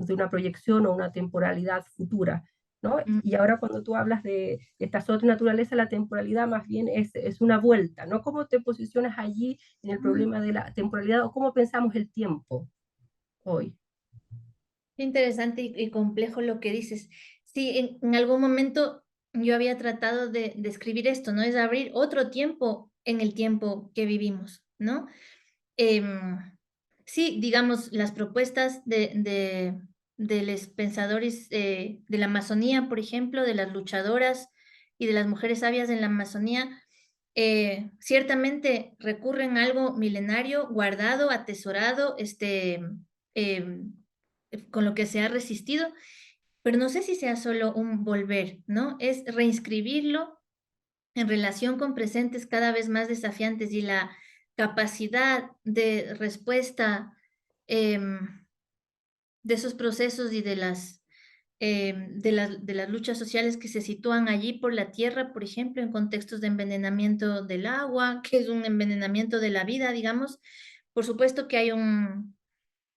una proyección o una temporalidad futura, ¿no? Mm, Y ahora cuando tú hablas de estas otras naturalezas, la temporalidad más bien es una vuelta, ¿no? ¿Cómo te posicionas allí en el mm. problema de la temporalidad o cómo pensamos el tiempo hoy? Qué interesante y complejo lo que dices. Sí, en algún momento yo había tratado de escribir esto, ¿no? Es abrir otro tiempo en el tiempo que vivimos, ¿no? Em, sí, digamos, las propuestas de los pensadores de la Amazonía, por ejemplo, de las luchadoras y de las mujeres sabias en la Amazonía, ciertamente recurren a algo milenario, guardado, atesorado, em, con lo que se ha resistido, pero no sé si sea solo un volver, ¿no? Es reinscribirlo en relación con presentes cada vez más desafiantes y la capacidad de respuesta de esos procesos y de las luchas sociales que se sitúan allí por la tierra, por ejemplo, en contextos de envenenamiento del agua, que es un envenenamiento de la vida, digamos. Por supuesto que hay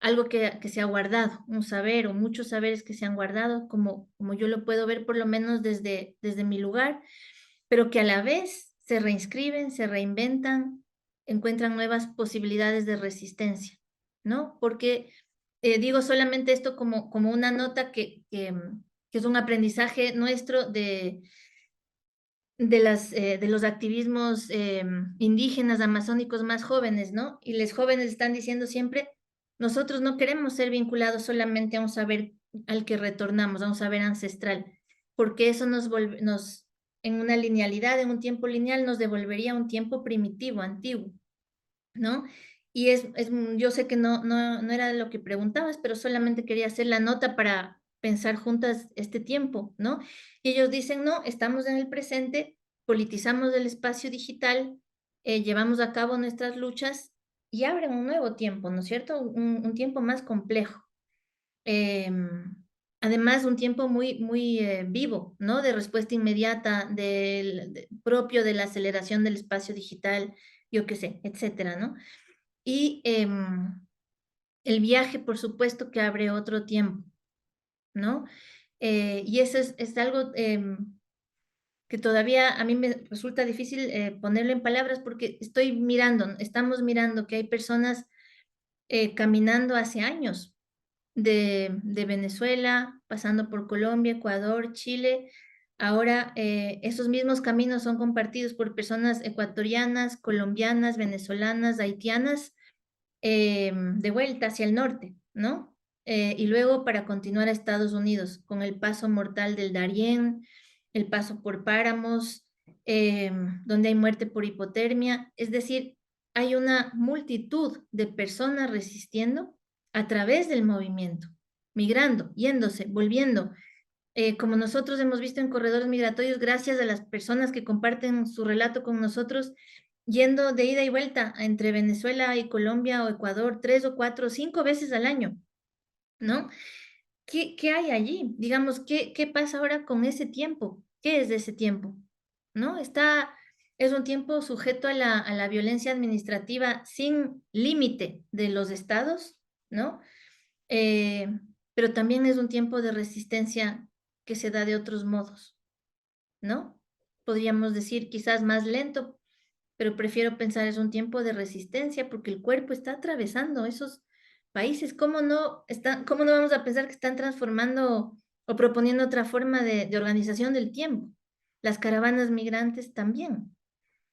algo que se ha guardado, un saber o muchos saberes que se han guardado, como yo lo puedo ver por lo menos desde mi lugar, pero que a la vez se reinscriben, se reinventan, encuentran nuevas posibilidades de resistencia, ¿no? Porque digo solamente esto como una nota que es un aprendizaje nuestro de los activismos indígenas amazónicos más jóvenes, ¿no? Y los jóvenes están diciendo siempre, nosotros no queremos ser vinculados solamente a un saber al que retornamos, a un saber ancestral, porque eso en una linealidad, en un tiempo lineal, nos devolvería a un tiempo primitivo, antiguo, ¿no? Y yo sé que no era lo que preguntabas, pero solamente quería hacer la nota para pensar juntas este tiempo, ¿no? Y ellos dicen, no, estamos en el presente, politizamos el espacio digital, llevamos a cabo nuestras luchas y abren un nuevo tiempo, ¿no es cierto? Un tiempo más complejo. Además, un tiempo muy, muy vivo, ¿no? De respuesta inmediata, propio de la aceleración del espacio digital, yo qué sé, etcétera, ¿no? Y el viaje, por supuesto, que abre otro tiempo, ¿no? Y eso es algo que todavía a mí me resulta difícil ponerlo en palabras porque estamos mirando que hay personas caminando hace años de Venezuela, pasando por Colombia, Ecuador, Chile, Ahora, esos mismos caminos son compartidos por personas ecuatorianas, colombianas, venezolanas, haitianas, de vuelta hacia el norte, ¿no? Y luego para continuar a Estados Unidos, con el paso mortal del Darién, el paso por páramos, donde hay muerte por hipotermia. Es decir, hay una multitud de personas resistiendo a través del movimiento, migrando, yéndose, volviendo. Como nosotros hemos visto en corredores migratorios, gracias a las personas que comparten su relato con nosotros, yendo de ida y vuelta entre Venezuela y Colombia o Ecuador 3 o 4 o 5 veces al año, ¿no? ¿Qué hay allí? Digamos, ¿qué pasa ahora con ese tiempo? ¿Qué es de ese tiempo? ¿No? Es un tiempo sujeto a la violencia administrativa sin límite de los estados, ¿no? Eh, pero también es un tiempo de resistencia que se da de otros modos, ¿no? Podríamos decir quizás más lento, pero prefiero pensar es un tiempo de resistencia porque el cuerpo está atravesando esos países. ¿Cómo no vamos a pensar que están transformando o proponiendo otra forma de organización del tiempo? Las caravanas migrantes también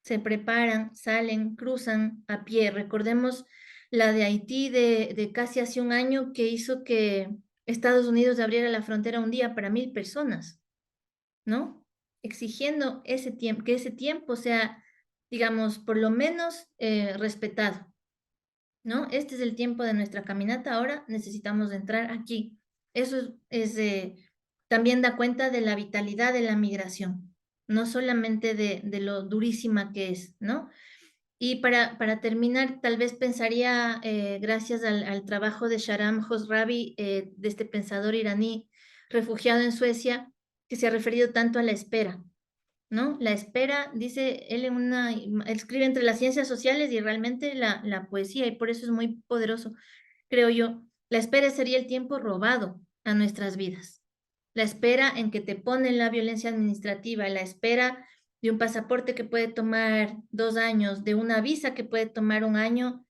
se preparan, salen, cruzan a pie. Recordemos la de Haití de casi hace un año que hizo que Estados Unidos abriera la frontera un día para 1000 personas, ¿no? Exigiendo ese tiempo, que ese tiempo sea, digamos, por lo menos respetado, ¿no? Este es el tiempo de nuestra caminata, ahora necesitamos entrar aquí. Eso también da cuenta de la vitalidad de la migración, no solamente de lo durísima que es, ¿no? Y para terminar, tal vez pensaría, gracias al trabajo de Shahram Khosravi, de este pensador iraní refugiado en Suecia, que se ha referido tanto a la espera, ¿no? La espera, dice él él escribe entre las ciencias sociales y realmente la poesía, y por eso es muy poderoso, creo yo. La espera sería el tiempo robado a nuestras vidas. La espera en que te ponen la violencia administrativa, la espera de un pasaporte que puede tomar 2 años, de una visa que puede tomar un año,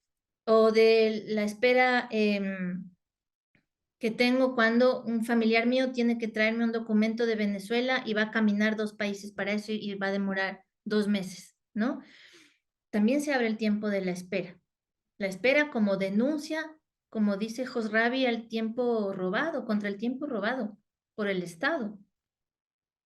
o de la espera que tengo cuando un familiar mío tiene que traerme un documento de Venezuela y va a caminar 2 países para eso y va a demorar 2 meses, ¿no? También se abre el tiempo de la espera. La espera como denuncia, como dice Josrabi, al tiempo robado, contra el tiempo robado por el Estado,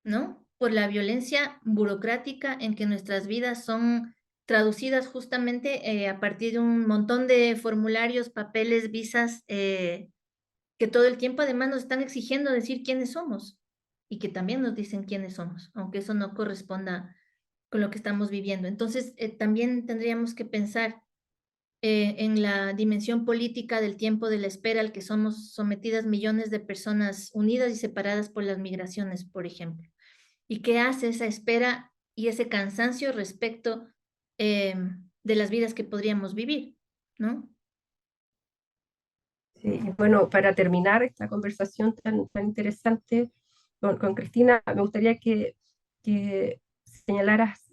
¿no? Por la violencia burocrática en que nuestras vidas son traducidas justamente a partir de un montón de formularios, papeles, visas, que todo el tiempo además nos están exigiendo decir quiénes somos y que también nos dicen quiénes somos, aunque eso no corresponda con lo que estamos viviendo. Entonces, también tendríamos que pensar en la dimensión política del tiempo de la espera al que somos sometidas millones de personas unidas y separadas por las migraciones, por ejemplo. ¿Y qué hace esa espera y ese cansancio respecto de las vidas que podríamos vivir, ¿no? Sí, bueno, para terminar esta conversación tan interesante con Cristina, me gustaría que señalaras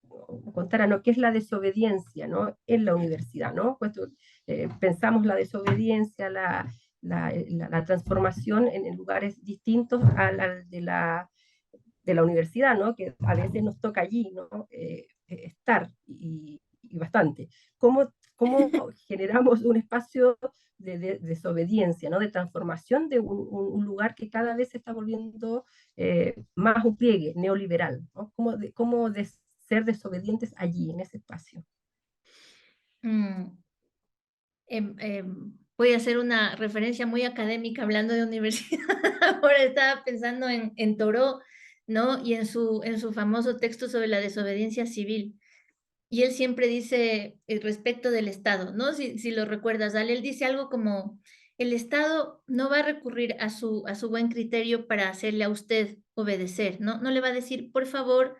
o contaras, ¿no?, qué es la desobediencia, ¿no?, en la universidad, ¿no? Puesto, pensamos la desobediencia, la transformación en lugares distintos al de la universidad, ¿no?, que a veces nos toca allí, ¿no?, estar y bastante. ¿Cómo generamos un espacio de desobediencia, ¿no?, de transformación de un lugar que cada vez se está volviendo más un pliegue neoliberal, ¿no? ¿Cómo ser desobedientes allí, en ese espacio? Mm, voy a hacer una referencia muy académica hablando de universidad. Ahora estaba pensando en Thoreau, ¿no? Y en su famoso texto sobre la desobediencia civil. Y él siempre dice respecto del Estado, ¿no? Si lo recuerdas, Ale, él dice algo como, el Estado no va a recurrir a su buen criterio para hacerle a usted obedecer, ¿no? No le va a decir, por favor,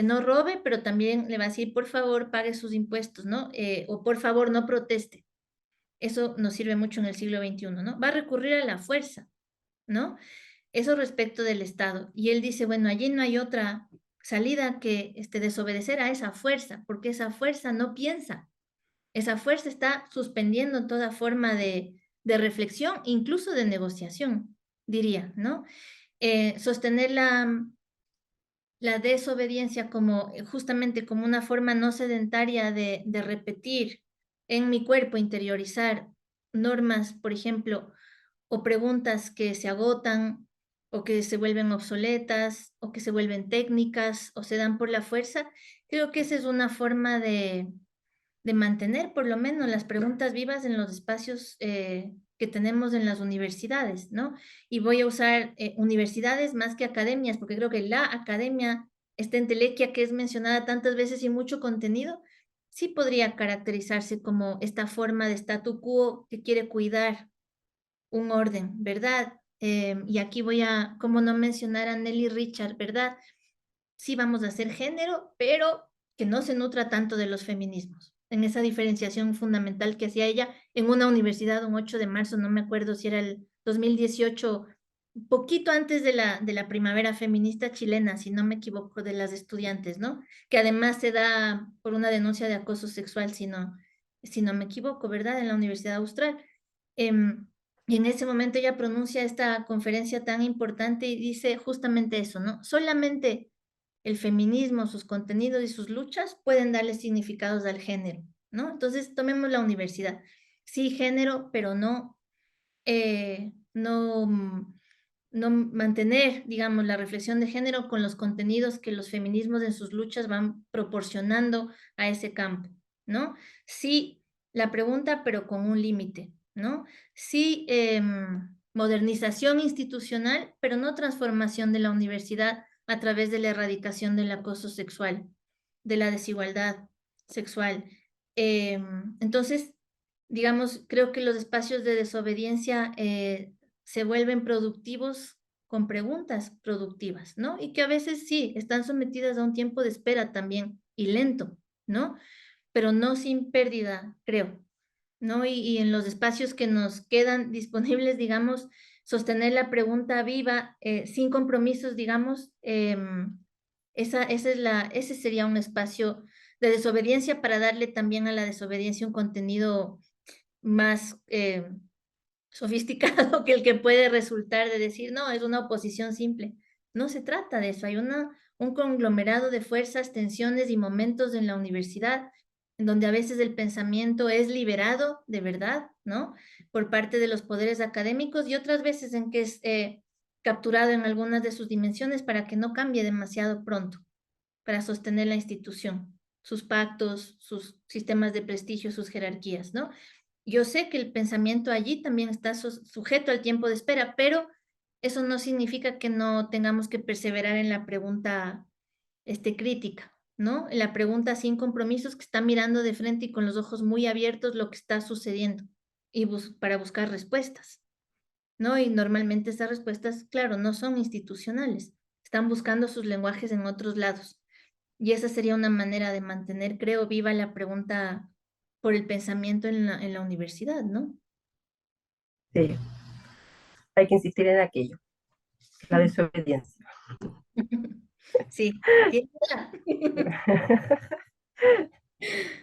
no robe, pero también le va a decir, por favor, pague sus impuestos, ¿no? O por favor, no proteste. Eso nos sirve mucho en el siglo XXI, ¿no? Va a recurrir a la fuerza, ¿no? Eso respecto del Estado. Y él dice, bueno, allí no hay otra salida que desobedecer a esa fuerza, porque esa fuerza no piensa. Esa fuerza está suspendiendo toda forma de reflexión, incluso de negociación, diría, ¿no? sostener la desobediencia como justamente como una forma no sedentaria de repetir en mi cuerpo, interiorizar normas, por ejemplo, o preguntas que se agotan o que se vuelven obsoletas o que se vuelven técnicas o se dan por la fuerza, creo que esa es una forma de mantener por lo menos las preguntas vivas en los espacios que tenemos en las universidades, ¿no? Y voy a usar universidades más que academias, porque creo que la academia, esta entelequia que es mencionada tantas veces y mucho contenido, sí podría caracterizarse como esta forma de statu quo que quiere cuidar un orden, ¿verdad? Y aquí voy a, como no mencionar a Nelly Richard, ¿verdad? Sí vamos a hacer género, pero que no se nutra tanto de los feminismos, en esa diferenciación fundamental que hacía ella en una universidad un 8 de marzo, no me acuerdo si era el 2018, poquito antes de la primavera feminista chilena, si no me equivoco, de las estudiantes, ¿no? Que además se da por una denuncia de acoso sexual, si no me equivoco, ¿verdad? En la Universidad Austral. Y en ese momento ella pronuncia esta conferencia tan importante y dice justamente eso, ¿no? Solamente el feminismo, sus contenidos y sus luchas pueden darle significados al género, ¿no? Entonces, tomemos la universidad. Sí, género, pero no, no mantener, digamos, la reflexión de género con los contenidos que los feminismos en sus luchas van proporcionando a ese campo, ¿no? Sí, la pregunta, pero con un límite, ¿no? Sí, modernización institucional, pero no transformación de la universidad a través de la erradicación del acoso sexual, de la desigualdad sexual. Entonces, digamos, creo que los espacios de desobediencia se vuelven productivos con preguntas productivas, ¿no? Y que a veces sí, están sometidas a un tiempo de espera también y lento, ¿no? Pero no sin pérdida, creo, ¿no? Y en los espacios que nos quedan disponibles, digamos, sostener la pregunta viva, sin compromisos, digamos, ese sería un espacio de desobediencia para darle también a la desobediencia un contenido más sofisticado que el que puede resultar de decir, no, es una oposición simple. No se trata de eso, hay un conglomerado de fuerzas, tensiones y momentos en la universidad en donde a veces el pensamiento es liberado de verdad, ¿no? Por parte de los poderes académicos y otras veces en que es capturado en algunas de sus dimensiones para que no cambie demasiado pronto, para sostener la institución, sus pactos, sus sistemas de prestigio, sus jerarquías, ¿no? Yo sé que el pensamiento allí también está sujeto al tiempo de espera, pero eso no significa que no tengamos que perseverar en la pregunta crítica, ¿no? En la pregunta sin compromisos que está mirando de frente y con los ojos muy abiertos lo que está sucediendo y para buscar respuestas, ¿no? Y normalmente esas respuestas, claro, no son institucionales, están buscando sus lenguajes en otros lados. Y esa sería una manera de mantener, creo, viva la pregunta por el pensamiento en la universidad, ¿no? Sí, hay que insistir en aquello, la desobediencia. Sí, sí.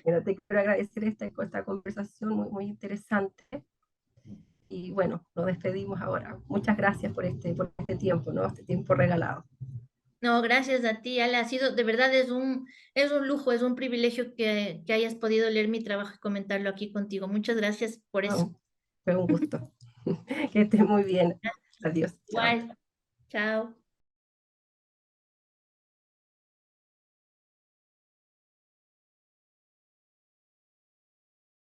Bueno, te quiero agradecer esta conversación muy interesante. Y bueno, nos despedimos ahora. Muchas gracias por este tiempo, ¿no? Este tiempo regalado. No, gracias a ti, Ale. Ha sido, de verdad, es un lujo, es un privilegio que hayas podido leer mi trabajo y comentarlo aquí contigo. Muchas gracias por eso. No, fue un gusto. Que estés muy bien. Adiós. Chao. Igual, chao.